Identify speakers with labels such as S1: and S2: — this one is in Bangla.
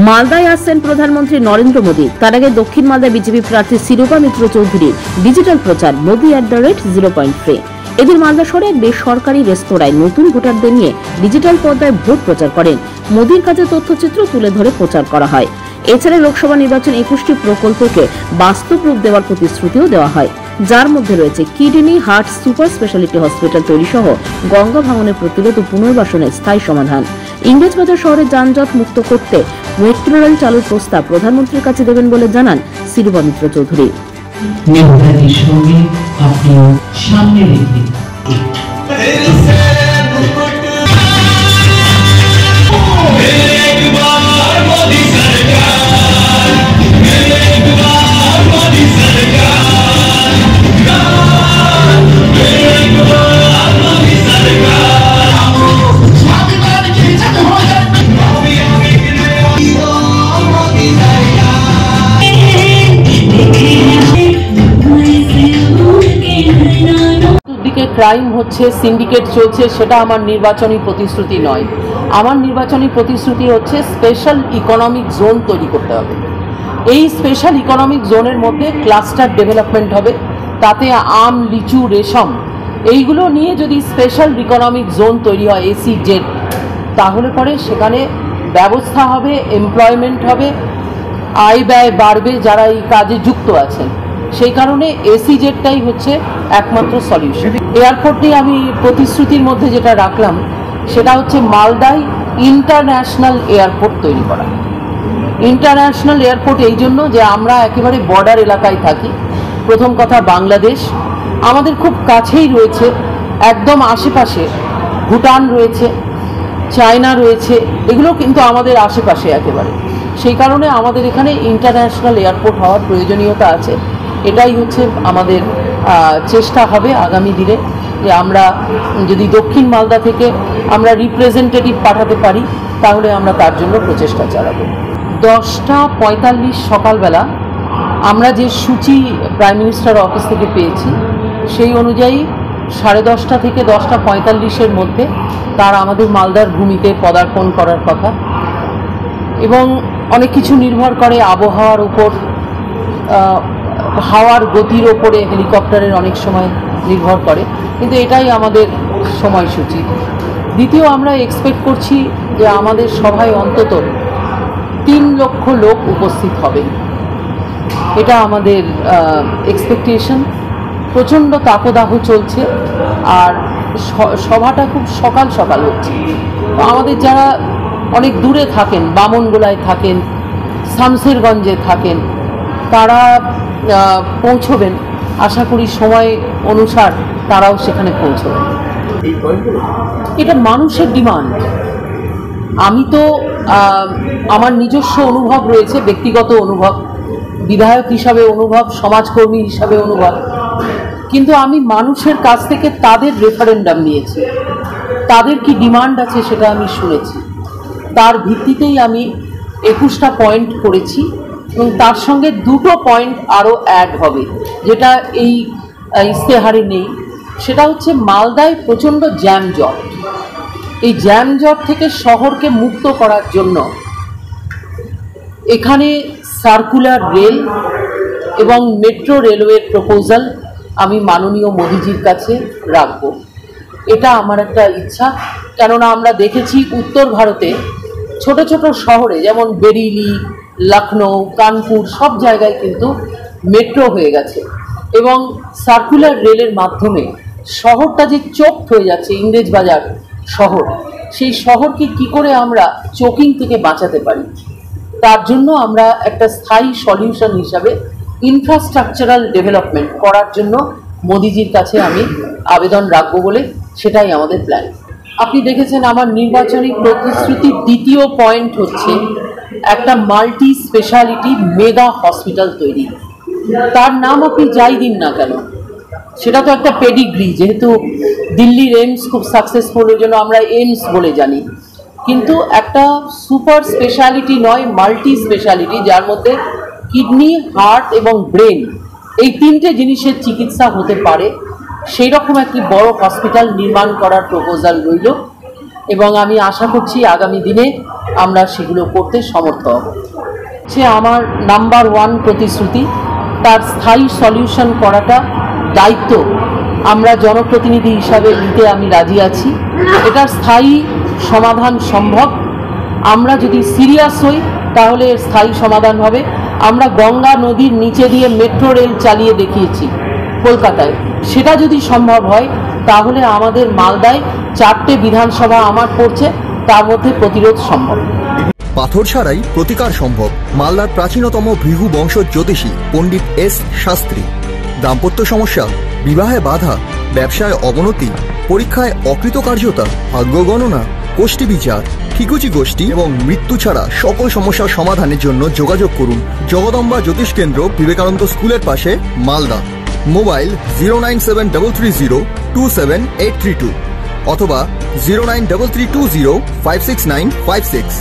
S1: মালদায় আসছেন প্রধানমন্ত্রী নরেন্দ্র মোদী। তার আগে দক্ষিণ মালদায় বিজেপি প্রার্থী শিরোপা মিত্র চৌধুরীর ডিজিটাল প্রচার মোদি @0.3। এদিন মালদা শহরে এক বেসরকারি রেস্তোরাঁয় নতুন ভোটারদের নিয়ে ডিজিটাল পর্দায় ভোট প্রচার করেন। মোদীর কাছে তথ্যচিত্র তুলে ধরে প্রচার করা হয়। এছাড়া লোকসভা নির্বাচন 21টি প্রকল্পকে বাস্তব রূপ দেওয়ার প্রতিশ্রুতিও দেওয়া হয়, যার মধ্যে রয়েছে kidney heart super speciality hospital তৈরি সহ গঙ্গা ভাঙনের প্রতিরোধ ও পুনর্বাসনের স্থায়ী সমাধান। ইংরেজবাজার শহরে যানজট মুক্ত করতে মেট্রো রেল চালুর প্রস্তাব প্রধানমন্ত্রীর কাছে দেবেন বলে জানান শিরোপা মিত্র চৌধুরী। ক্রাইম হচ্ছে, সিন্ডিকেট চলছে, সেটা আমার নির্বাচনী প্রতিশ্রুতি নয়। আমার নির্বাচনী প্রতিশ্রুতি হচ্ছে স্পেশাল ইকোনমিক জোন তৈরি করতে হবে। এই স্পেশাল ইকোনমিক জোনের মধ্যে ক্লাস্টার ডেভেলপমেন্ট হবে, তাতে আম, লিচু, রেশম এইগুলো নিয়ে যদি স্পেশাল ইকোনমিক জোন তৈরি হয় SEZ, তাহলে পরে সেখানে ব্যবস্থা হবে, এমপ্লয়মেন্ট হবে, আয় ব্যয় বাড়বে যারা এই কাজে যুক্ত আছেন। সেই কারণে SEZটাই হচ্ছে একমাত্র সলিউশন। এয়ারপোর্ট নিয়ে আমি প্রতিশ্রুতির মধ্যে যেটা রাখলাম সেটা হচ্ছে মালদায় ইন্টারন্যাশনাল এয়ারপোর্ট তৈরি করা। ইন্টারন্যাশনাল এয়ারপোর্ট এই জন্য যে আমরা একেবারে বর্ডার এলাকায় থাকি। প্রথম কথা, বাংলাদেশ আমাদের খুব কাছেই রয়েছে, একদম আশেপাশে ভুটান রয়েছে, চায়না রয়েছে, এগুলো কিন্তু আমাদের আশেপাশে একেবারে। সেই কারণে আমাদের এখানে ইন্টারন্যাশনাল এয়ারপোর্ট হওয়ার প্রয়োজনীয়তা আছে। এটাই হচ্ছে আমাদের চেষ্টা হবে আগামী দিনে, যে আমরা যদি দক্ষিণ মালদা থেকে আমরা রিপ্রেজেন্টেটিভ পাঠাতে পারি তাহলে আমরা তার জন্য প্রচেষ্টা চালাবো। 10:45 সকালবেলা আমরা যে সূচি প্রাইম মিনিস্টার অফিস থেকে পেয়েছি সেই অনুযায়ী 10:30 থেকে 10:45-এর মধ্যে তার আমাদের মালদার ভূমিতে পদার্পণ করার কথা। এবং অনেক কিছু নির্ভর করে আবহাওয়ার উপর, হাওয়ার গতির ওপরে, হেলিকপ্টারের অনেক সময় নির্ভর করে, কিন্তু এটাই আমাদের সময়সূচি। দ্বিতীয়, আমরা এক্সপেক্ট করছি যে আমাদের সভায় অন্তত 3 লক্ষ লোক উপস্থিত হবে, এটা আমাদের এক্সপেকটেশন। প্রচণ্ড তাপদাহ চলছে আর সভাটা খুব সকাল সকাল হচ্ছে। তো আমাদের যারা অনেক দূরে থাকেন, বামনগোলায় থাকেন, শামসেরগঞ্জে থাকেন, তারা পৌঁছবেন, আশা করি সময় অনুসার তারাও সেখানে পৌঁছবেন। এটা মানুষের ডিমান্ড। আমি তো আমার নিজস্ব অনুভব রয়েছে, ব্যক্তিগত অনুভব, বিধায়ক হিসাবে অনুভব, সমাজকর্মী হিসাবে অনুভব, কিন্তু আমি মানুষের কাছ থেকে তাদের রেফারেন্ডাম নিয়েছি, তাদের কি ডিমান্ড আছে সেটা আমি শুনেছি। তার ভিত্তিতেই আমি 21টা পয়েন্ট করেছি এবং তার সঙ্গে 2টো পয়েন্ট আরও অ্যাড হবে যেটা এই ইশতেহারে নেই। সেটা হচ্ছে মালদায় প্রচণ্ড জ্যামজট। এই জ্যামজট থেকে শহরকে মুক্ত করার জন্য এখানে সার্কুলার রেল এবং মেট্রো রেলওয়ের প্রপোজাল আমি মাননীয় মোদিজির কাছে রাখব। এটা আমার একটা ইচ্ছা, কেননা আমরা দেখেছি উত্তর ভারতে ছোট ছোট শহরে যেমন বেরিলি, লখনৌ, কানপুর সব জায়গায় কিন্তু মেট্রো হয়ে গেছে এবং সার্কুলার রেলের মাধ্যমে শহরটা যে চোখড হয়ে যাচ্ছে, ইংরেজবাজার শহর, সেই শহরকে কি করে আমরা চোকিং থেকে বাঁচাতে পারি, তার জন্য আমরা একটা স্থায়ী সলিউশন হিসাবে ইনফ্রাস্ট্রাকচারাল ডেভেলপমেন্ট করার জন্য মোদিজির কাছে আমি আবেদন রাখবো বলে সেটাই আমাদের প্ল্যান। আপনি দেখেছেন আমার নির্বাচনী প্রতিশ্রুতির দ্বিতীয় পয়েন্ট হচ্ছে একটা মাল্টি স্পেশালিটি মেগা হসপিটাল তৈরি। তার নাম আপনি যাই দিন না কেন, সেটা তো একটা পেডিগ্রি, যেহেতু দিল্লির এইমস খুব সাকসেসফুল, ওই জন্য আমরা এইমস বলে জানি, কিন্তু একটা সুপার স্পেশালিটি নয়, মাল্টি স্পেশালিটি, যার মধ্যে কিডনি, হার্ট এবং ব্রেন এই 3টে জিনিসের চিকিৎসা হতে পারে, সেই রকম একটি বড় হসপিটাল নির্মাণ করার প্রপোজাল রইল। এবং আমি আশা করছি আগামী দিনে আমরা সেগুলো করতে সমর্থ হব। সে আমার নাম্বার 1 প্রতিশ্রুতি, তার স্থায়ী সলিউশন করাটা দায়িত্ব আমরা জনপ্রতিনিধি হিসাবে নিতে আমি রাজি আছি। এটার স্থায়ী সমাধান সম্ভব। আমরা যদি সিরিয়াস হই তাহলে এর স্থায়ী সমাধান হবে। আমরা গঙ্গা নদীর নিচে দিয়ে মেট্রো রেল চালিয়ে দেখিয়েছি কলকাতায়, সেটা যদি সম্ভব হয় তাহলে আমাদের মালদায় 4টে বিধানসভা আমার পড়ছে, তার মধ্যে প্রতিরোধ সম্ভব।
S2: পাথর ছাড়াই প্রতিকার সম্ভব। মালদার প্রাচীনতম ভৃগু বংশ জ্যোতিষী পণ্ডিত এস শাস্ত্রী। দাম্পত্য সমস্যা, বিবাহে বাধা, ব্যবসায় অবনতি, পরীক্ষায় অকৃতকার্যতা, ভাগ্য গণনা, গোষ্ঠী বিচার, ঠিকুচি গোষ্ঠী এবং মৃত্যু ছাড়া সকল সমস্যার সমাধানের জন্য যোগাযোগ করুন জগদম্বা জ্যোতিষ কেন্দ্র, বিবেকানন্দ স্কুলের পাশে, মালদা। মোবাইল 09730278332 অথবা 09332056956।